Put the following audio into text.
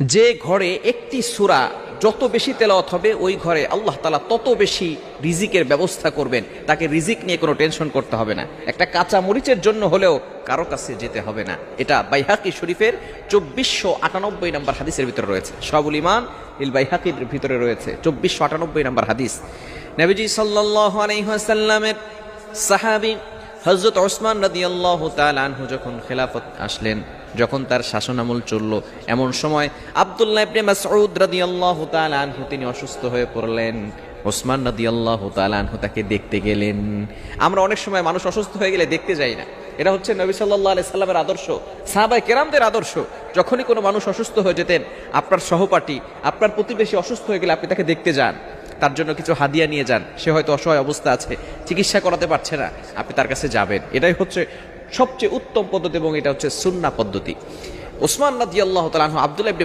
যে ঘরে একটি সূরা যত বেশি তেলাওয়াত হবে ওই ঘরে আল্লাহ তাআলা তত বেশি রিজিকের ব্যবস্থা করবেন। তাকে রিজিক নিয়ে কোনো টেনশন করতে হবে না। একটা কাঁচা মরিচের জন্য হলেও কারো কাছে যেতে হবে না। এটা বাইহাকি শরীফের 2498 নম্বর হাদিসের ভিতরে রয়েছে। শাহুল ঈমান ইল বাইহাকির ভিতরে রয়েছে 2498 নম্বর হাদিস। নবীজি সাল্লাল্লাহু আলাইহি ওয়াসাল্লামের সাহাবী হযরত ওসমান রাদিয়াল্লাহু তাআলা আনহু যখন খেলাফত আসলেন, যখন তার শাসনামল চলল, এমন সময় আব্দুল্লাহ ইবনে মাসউদ রাদিয়াল্লাহু তাআলা আনহু তিনি অসুস্থ হয়ে পড়লেন। ওসমান রাদিয়াল্লাহু তাআলা আনহু তাকে দেখতে গেলেন। আমরা অনেক সময় মানুষ অসুস্থ হয়ে গেলে দেখতে যাই না। এটা হচ্ছে নবী সাল্লাল্লাহু আলাইহি সাল্লামের আদর্শ, সাহাবায়ে কেরামদের আদর্শ। যখনই কোনো মানুষ অসুস্থ হয়ে যেতেন, আপনার সহপাঠী, আপনার প্রতিবেশী অসুস্থ হয়ে গেলে আপনি তাকে দেখতে যান, তার জন্য কিছু হাদিয়া নিয়ে যান। সে হয়তো অসহায় অবস্থা আছে, চিকিৎসা করাতে পারছে না, আপনি তার কাছে যাবেন। এটাই হচ্ছে সবচেয়ে উত্তম পদ্ধতি এবং এটা হচ্ছে সুন্নাহ পদ্ধতি। ওসমান রাদিয়াল্লাহু তাআলা আনহু আব্দুল্লাহ ইবনে